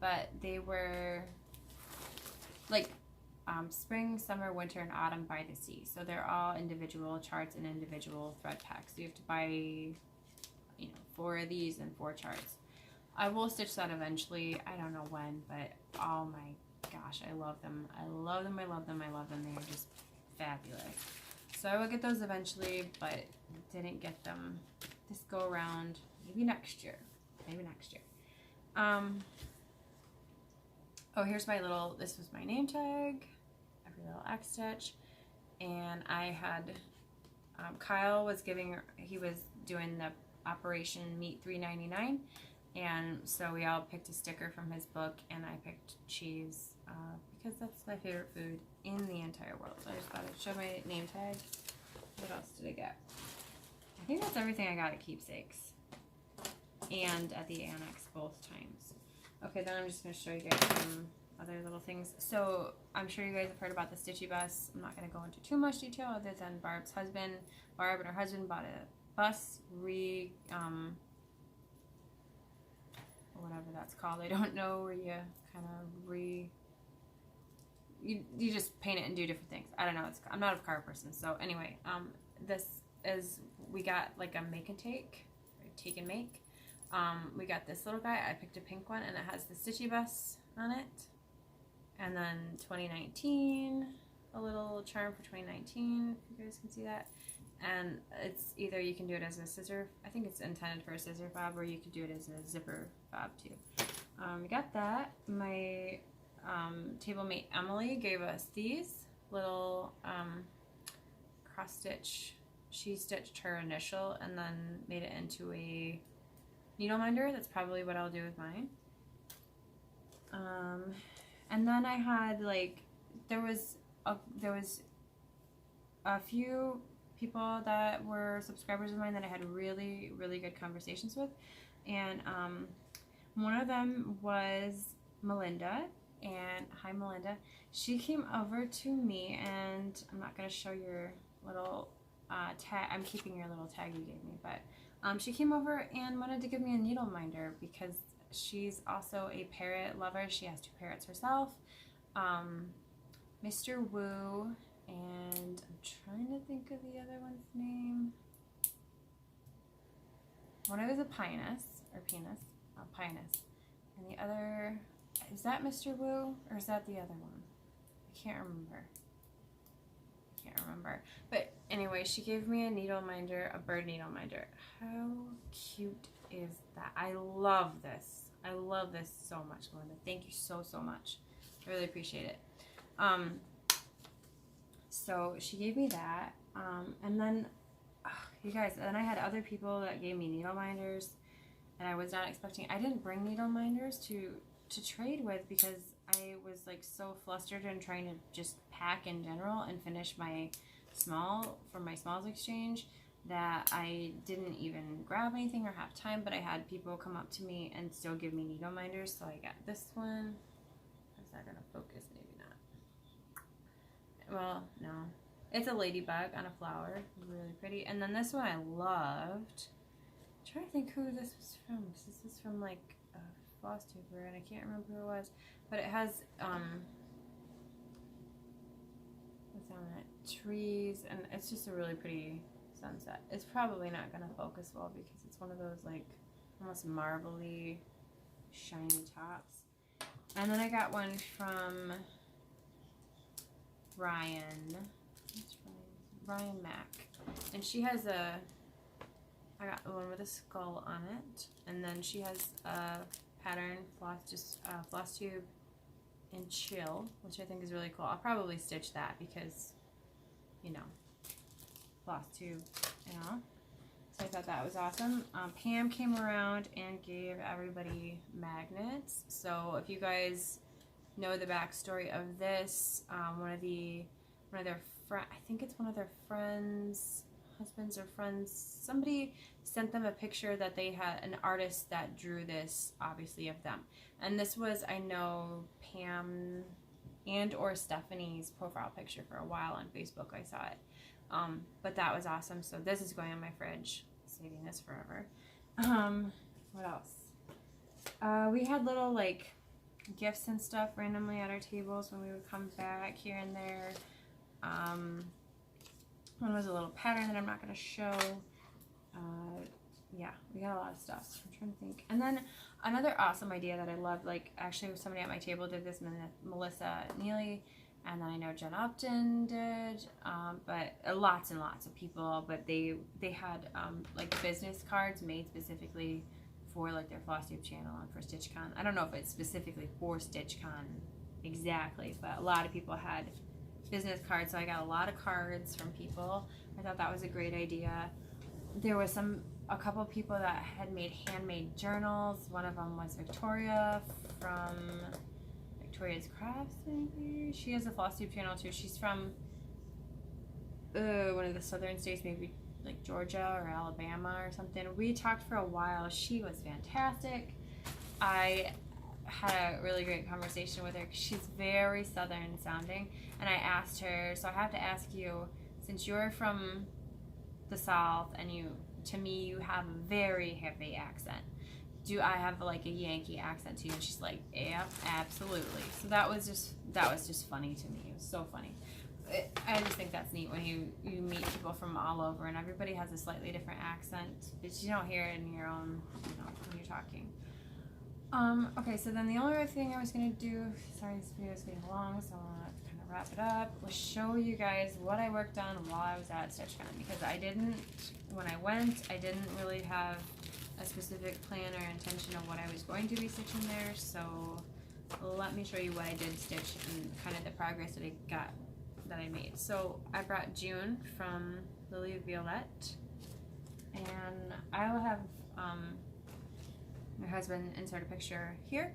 But they were like spring, summer, winter, and autumn by the sea. So they're all individual charts and individual thread packs. So you have to buy, 4 of these and 4 charts. I will stitch that eventually. I don't know when, but oh my gosh, I love them. I love them. They are just fabulous. So I will get those eventually, but didn't get them this go around. Maybe next year. Oh, here's my little, this was my name tag, every little X stitch, and I had, Kyle was he was doing the Operation Meat 399, and so we all picked a sticker from his book, and I picked cheese, because that's my favorite food in the entire world. So I just thought I'd show my name tag. What else did I get? I think that's everything I got at Keepsakes and at the Annex both times. Okay, then I'm just going to show you guys some other little things. So I'm sure you guys have heard about the Stitchy bus. I'm not going to go into too much detail other than Barb and her husband bought a bus, whatever that's called. I don't know, where you kind of you just paint it and do different things. I don't know. I'm not a car person. So anyway, this is, we got like a make and take, or take and make. We got this little guy. I picked a pink one, and it has the Stitchy bus on it. And then 2019, a little charm for 2019, if you guys can see that. And it's either you can do it as a scissor, I think it's intended for a scissor fob, or you could do it as a zipper fob too. We got that. My table mate Emily gave us these little cross stitch. She stitched her initial and then made it into a needle minder. That's probably what I'll do with mine. And then I had like, there was a few people that were subscribers of mine that I had really, really good conversations with. And one of them was Melinda. And hi, Melinda. She came over to me, and I'm not going to show your little tag. I'm keeping your little tag you gave me. But she came over and wanted to give me a needle minder because she's also a parrot lover. She has 2 parrots herself. Mr. Wu, and I'm trying to think of the other one's name. One of it is a Pinus, or Penis, Pinus. And the other, is that Mr. Wu, or is that the other one? I can't remember. But anyway, she gave me a needle minder, a bird needle minder. How cute is that? I love this. I love this so much, Melinda. Thank you so, so much. I really appreciate it. So she gave me that. And then, you guys, then I had other people that gave me needle minders, and I was not expecting, I didn't bring needle minders to trade with because I was like so flustered and trying to just pack in general and finish my smalls exchange that I didn't even grab anything or have time, but I had people come up to me and still give me needle minders. So I got this one. Is that gonna focus? Maybe not. Well, no. It's a ladybug on a flower. Really pretty. And then this one I loved. I'm trying to think who this was from. This is from like a Flosstube, and I can't remember who it was. But it has what's on it? Trees, and it's just a really pretty sunset. It's probably not gonna focus well because it's one of those like almost marbly, shiny tops. And then I got one from Ryan. Ryan Mack, and she has I got one with a skull on it, and then she has a pattern Flosstube and Chill, which I think is really cool. I'll probably stitch that because, you know, Flosstube, you know. So I thought that was awesome. Pam came around and gave everybody magnets. So if you guys know the backstory of this, I think it's one of their friends, husbands or friends, somebody sent them a picture that they had an artist that drew this, obviously, of them. And this was, I know, Pam and or Stephanie's profile picture for a while on Facebook. I saw it. But that was awesome. So this is going on my fridge, saving this forever. What else? We had little, like, gifts and stuff randomly at our tables when we would come back here and there. One was a little pattern that I'm not going to show. Yeah, we got a lot of stuff. I'm trying to think. And then another awesome idea that I loved, like actually somebody at my table did this, Melissa Neely, and then I know Jen Upton did, but lots and lots of people, but they had like business cards made specifically for like their Flosstube channel and for StitchCon. I don't know if it's specifically for StitchCon exactly, but a lot of people had business cards, so I got a lot of cards from people. I thought that was a great idea. There was a couple of people that had made handmade journals. One of them was Victoria from Victoria's Crafts, maybe. She has a Flosstube channel too. She's from one of the southern states, maybe like Georgia or Alabama or something. We talked for a while. She was fantastic. I had a really great conversation with her. She's very southern sounding, and I asked her, so I have to ask you, since you're from the South and to me you have a very heavy accent, do I have like a Yankee accent to you? And she's like, yeah, absolutely. So that was just funny to me. It was so funny. I just think that's neat when you meet people from all over, and everybody has a slightly different accent, but you don't hear it in your own, when you're talking. Okay, so then the only other thing I was going to do, sorry this video is getting long, so I want to kind of wrap it up, was show you guys what I worked on while I was at StitchCon, because when I went, I didn't really have a specific plan or intention of what I was going to be stitching there, so let me show you what I did stitch and kind of the progress that I made. So I brought June from Lily Violette, and I will have my husband insert a picture here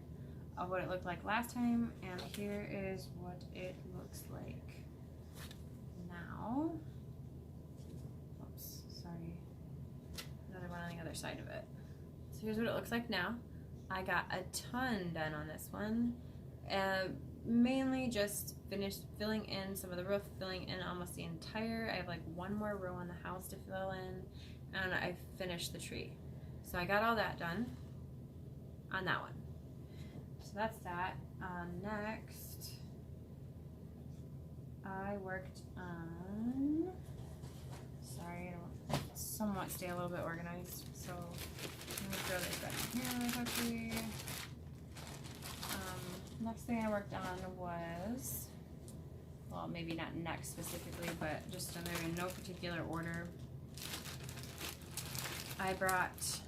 of what it looked like last time, and here is what it looks like now. Oops, sorry. Another one on the other side of it. So here's what it looks like now. I got a ton done on this one. Mainly just finished filling in some of the roof, filling in almost the entire. I have like one more row on the house to fill in, and I finished the tree. So I got all that done on that one. So that's that. Next, I worked on, sorry, I don't somewhat stay a little bit organized, so let me throw this back in here really quickly. Next thing I worked on was, well, maybe not next specifically, but just in no particular order. I brought,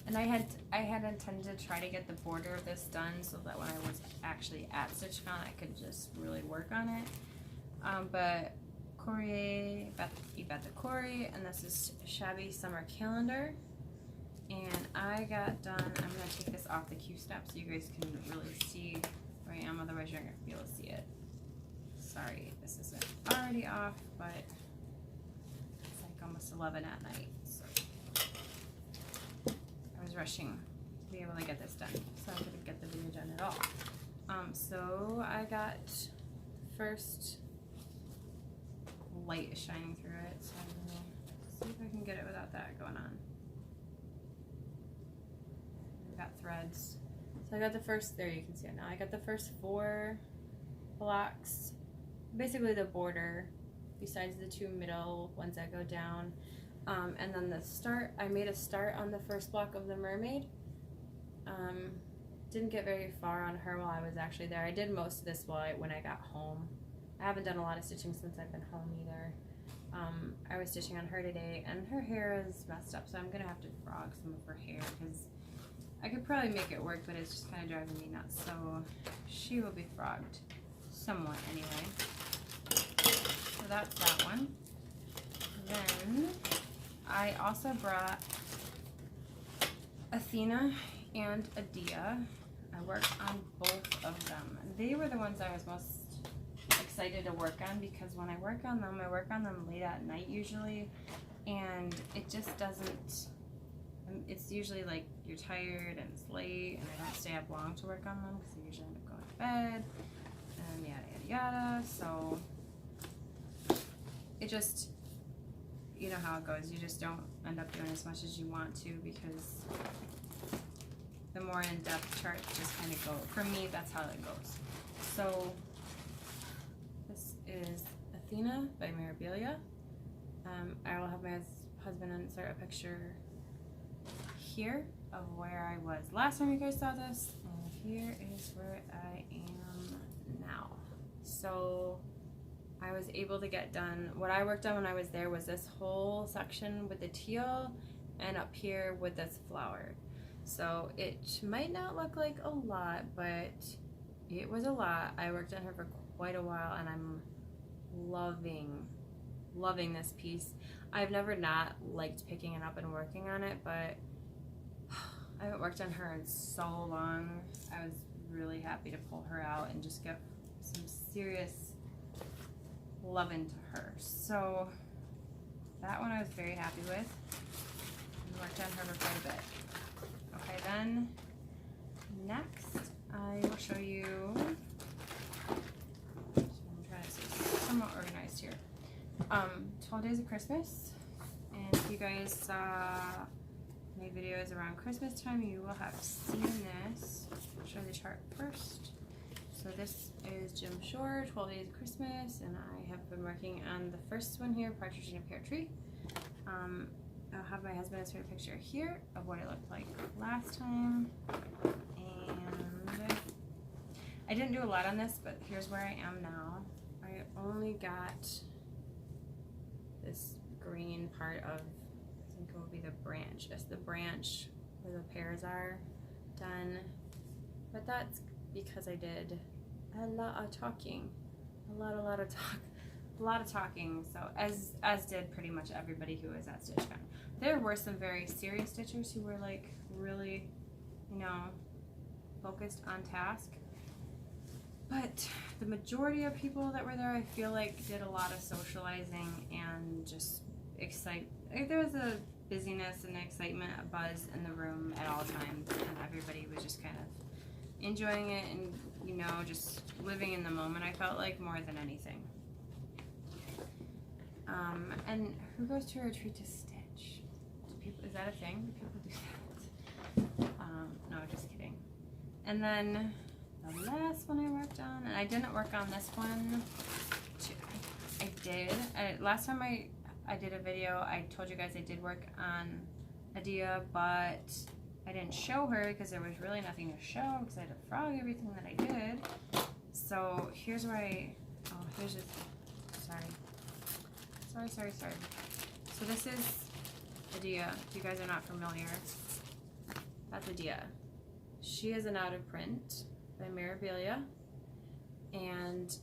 and I had intended to try to get the border of this done so that when I was actually at StitchCon, I could just really work on it. But Yvette Corey, and this is Shabby Summer Calendar. And I got done, I'm going to take this off the Q step so you guys can really see where I am, otherwise you're not going to be able to see it. Sorry, this isn't already off, but it's like almost 11 at night, so I was rushing to be able to get this done, so I couldn't get the video done at all. So I got first light is shining through it, so I'm going to see if I can get it without that going on. We've got threads. So I got the first, there you can see it now, I got the first 4 blocks, basically the border, besides the 2 middle ones that go down. And then the start, I made a start on the first block of the mermaid. Didn't get very far on her while I was actually there. I did most of this when I got home. I haven't done a lot of stitching since I've been home either. I was stitching on her today, and her hair is messed up, so I'm gonna have to frog some of her hair because I could probably make it work, but it's just kind of driving me nuts. So she will be frogged somewhat anyway. So that's that one. Then I also brought Athena and Adia. I worked on both of them. They were the ones I was most excited to work on because when I work on them late at night usually, and it just doesn't, it's usually like you're tired and it's late and I don't stay up long to work on them because I usually end up going to bed and yada yada yada. So it just, you know how it goes, you just don't end up doing as much as you want to because the more in-depth chart just kind of go, for me that's how it goes. So this is Athena by Mirabilia. I will have my husband insert a picture here of where I was last time you guys saw this, and here is where I am now. So I was able to get done, what I worked on when I was there was this whole section with the teal and up here with this flower. So it might not look like a lot, but it was a lot. I worked on her for quite a while and I'm loving this piece. I've never not liked picking it up and working on it, but I haven't worked on her in so long. I was really happy to pull her out and just get some serious love into her. So that one I was very happy with. And worked on her for quite a bit. Okay, then next I I will show you, so I'm trying to stay somewhat organized here, 12 Days of Christmas, and if you guys saw my videos around Christmas time, you will have seen this. I'll show you the chart first. So this is Jim Shore, 12 Days of Christmas, and I have been working on the first one here, Partridge in a Pear Tree. I'll have my husband insert a picture here of what it looked like last time. And I didn't do a lot on this, but here's where I am now. I only got this green part of, I think it will be the branch. It's the branch where the pears are done. But that's because I did a lot of talking. A lot of talking. So as did pretty much everybody who was at StitchCon. There were some very serious stitchers who were like really, you know, focused on task. But the majority of people that were there, I feel like, did a lot of socializing and just there was a busyness and excitement, a buzz in the room at all times, and everybody was just kind of enjoying it and, you know, just living in the moment, I felt like, more than anything. And who goes to a retreat to stitch? Is that a thing? Do people do that? No, just kidding. And then the last one I worked on, and I didn't work on this one. I did. Last time I did a video, I told you guys I did work on Adia, but I didn't show her because there was really nothing to show because I had to frog everything that I did. So here's where here's just, sorry. So this is Adia. If you guys are not familiar, that's Adia. She is an out of print by Mirabilia, and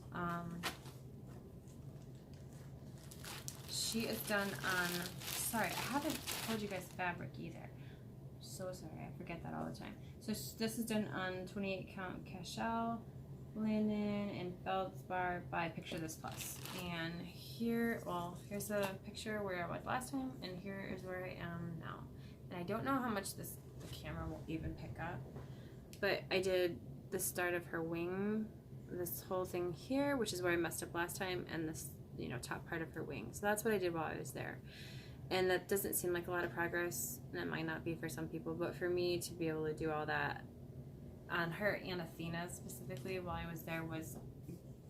she is done on, sorry, I haven't told you guys fabric either. So sorry, I forget that all the time. So this is done on 28 count cashel, linen, and feldspar by Picture This Plus. And here, well, here's a picture where I was last time, and here is where I am now. And I don't know how much the camera will even pick up, but I did the start of her wing, this whole thing here, which is where I messed up last time, and this, you know, top part of her wing. So that's what I did while I was there. And that doesn't seem like a lot of progress, and it might not be for some people, but for me to be able to do all that on her and Athena specifically while I was there, was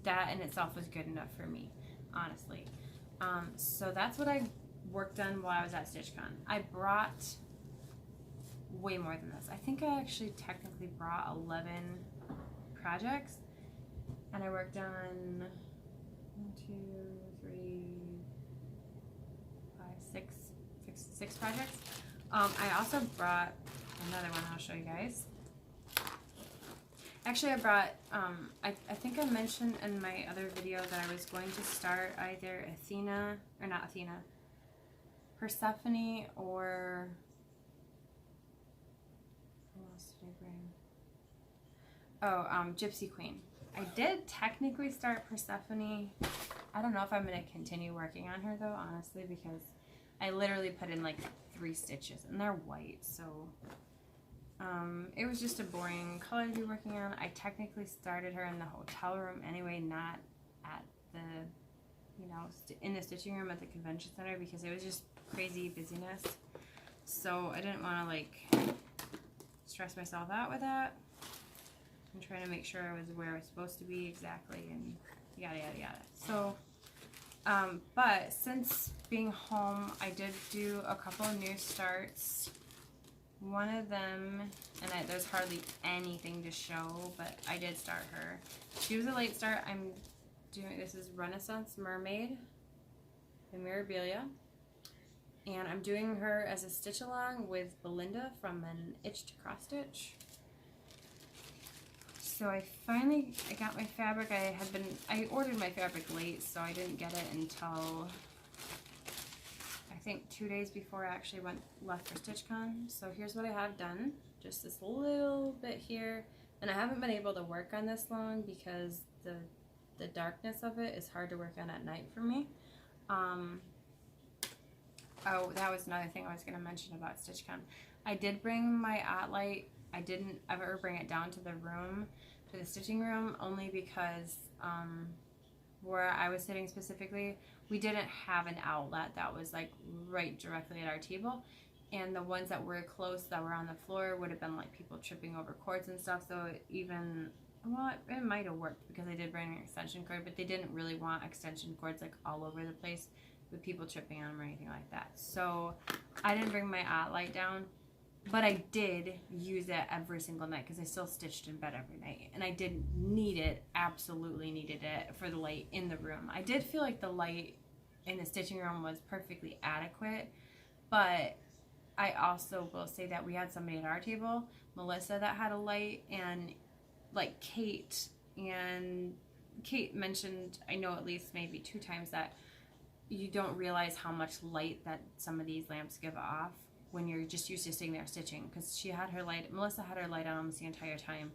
that in itself was good enough for me, honestly. So that's what I worked on while I was at StitchCon. I brought way more than this. I think I actually technically brought 11 projects, and I worked on 1, 2, 3, 5, 6 projects. I also brought another one I'll show you guys. Actually, I brought, I think I mentioned in my other video that I was going to start either Athena, or not Athena, Persephone, or, who else did I bring? Oh, Gypsy Queen. I did technically start Persephone. I don't know if I'm going to continue working on her though, honestly, because I literally put in like 3 stitches, and they're white, so it was just a boring color to be working on. I technically started her in the hotel room anyway, not at the, you know, in the stitching room at the convention center, because it was just crazy busyness. So I didn't want to like stress myself out with that. I'm trying to make sure I was where I was supposed to be exactly, and yada yada yada. So but since being home, I did do a couple of new starts. One of them, and there's hardly anything to show, but I did start her. She was a late start. I'm doing, this is Renaissance Mermaid by Mirabilia, and I'm doing her as a stitch along with Belinda from an Itch to Cross Stitch. So I got my fabric. I ordered my fabric late, so I didn't get it until I think 2 days before I actually left for StitchCon. So here's what I have done, just this little bit here, and I haven't been able to work on this long because the darkness of it is hard to work on at night for me. Oh, that was another thing I was going to mention about StitchCon. I did bring my light. I didn't ever bring it down to the room for the stitching room, only because where I was sitting specifically, we didn't have an outlet that was like right directly at our table, and the ones that were close that were on the floor would have been like people tripping over cords and stuff. So even, well, it might have worked because I did bring an extension cord, but they didn't really want extension cords like all over the place with people tripping on them or anything like that. So I didn't bring my light down, but I did use it every single night because I still stitched in bed every night, and I did need it, absolutely needed it for the light in the room. I did feel like the light in the stitching room was perfectly adequate, but I also will say that we had somebody at our table, Melissa, that had a light, and like Kate mentioned, I know at least maybe 2 times, that you don't realize how much light that some of these lamps give off when you're just used to sitting there stitching, because Melissa had her light on almost the entire time,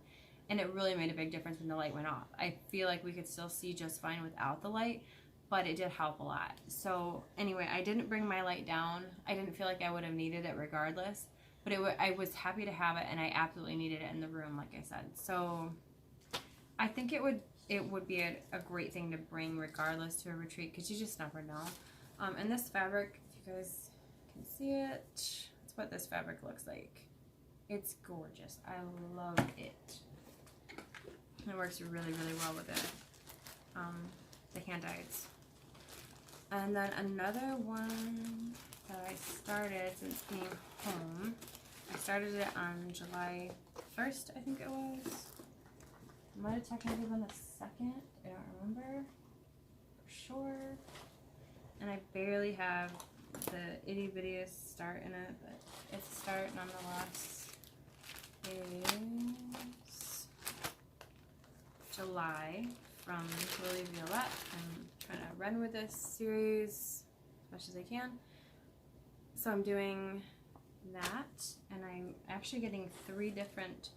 and it really made a big difference when the light went off. I feel like we could still see just fine without the light, but it did help a lot. So anyway, I didn't bring my light down. I didn't feel like I would have needed it regardless, but I was happy to have it, and I absolutely needed it in the room, like I said. So I think it would be a great thing to bring regardless to a retreat, because you just never know. And this fabric, if you guys can see it, that's what this fabric looks like. It's gorgeous. I love it. It works really, really well with the hand dyes. And then another one that I started since being home, I started it on July 1st, I think it was. It might have technically been the 2nd, I don't remember for sure. And I barely have the itty bittiest start in it, but it's a start nonetheless. Is July from Lily Violette. I'm trying to run with this series as much as I can. So I'm doing that, and I'm actually getting 3 different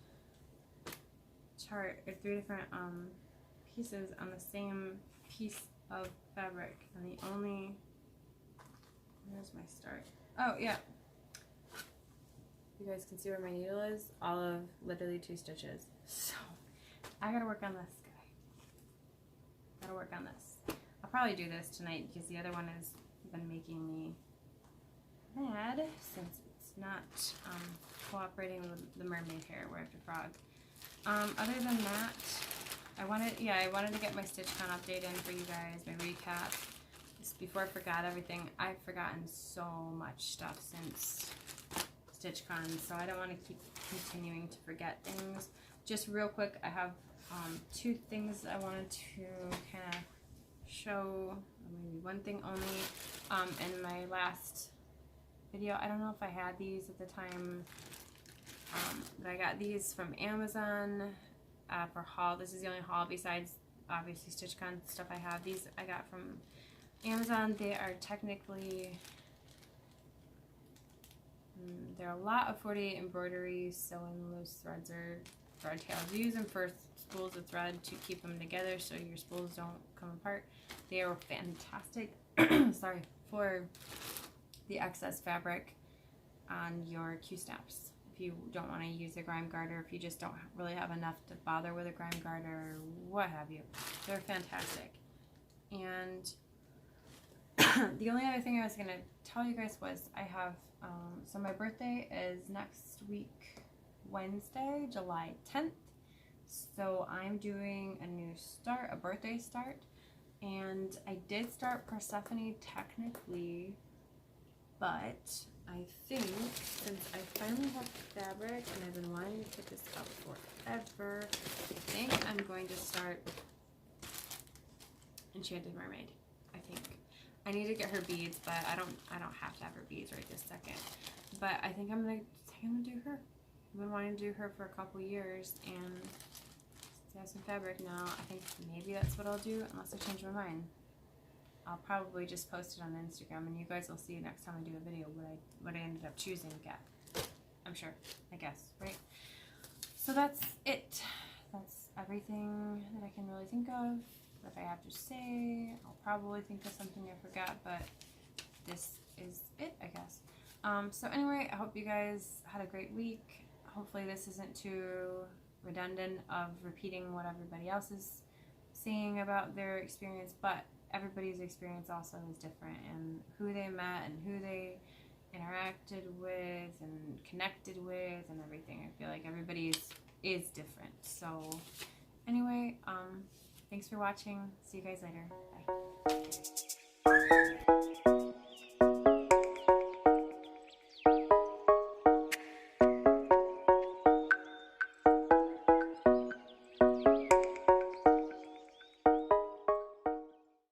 pieces on the same piece of fabric, and the only, where's my start? Oh yeah, you guys can see where my needle is, all of literally 2 stitches. So I gotta work on this guy. Gotta work on this. I'll probably do this tonight because the other one has been making me mad since it's not cooperating with the mermaid hair where I have to frog. Other than that, I wanted to get my StitchCon update in for you guys, my recap. Just before I forgot everything, I've forgotten so much stuff since StitchCon, so I don't want to keep continuing to forget things. Just real quick, I have 2 things I wanted to kind of show, maybe 1 thing only. In my last video, I don't know if I had these at the time, but I got these from Amazon for haul. This is the only haul besides obviously StitchCon stuff I have. These I got from Amazon. They are technically, they're a lot of 48 embroideries, sewing loose threads or thread tails. You use them for spools of thread to keep them together so your spools don't come apart. They are fantastic sorry, for the excess fabric on your Q-snaps. If you don't want to use a grime guard, or if you just don't really have enough to bother with a grime guard or what have you, they're fantastic. And the only other thing I was going to tell you guys was I have, so my birthday is next week, Wednesday, July 10th. So I'm doing a birthday start. And I did start Persephone technically, but I think since I finally have fabric and I've been wanting to pick this up forever, I think I'm going to start Enchanted Mermaid. I think I need to get her beads, but I don't have to have her beads right this second. But I think I'm gonna do her. I've been wanting to do her for a couple years, and since I have some fabric now, I think maybe that's what I'll do unless I change my mind. I'll probably just post it on Instagram, and you guys will see next time I do a video what I ended up choosing to get. I'm sure, I guess, right? So that's it. That's everything that I can really think of that I have to say. I'll probably think of something I forgot, but this is it, I guess. So anyway, I hope you guys had a great week. Hopefully this isn't too redundant of repeating what everybody else is saying about their experience, but everybody's experience also is different, and who they met and who they interacted with and connected with and everything. I feel like everybody is different. So anyway, thanks for watching. See you guys later. Bye.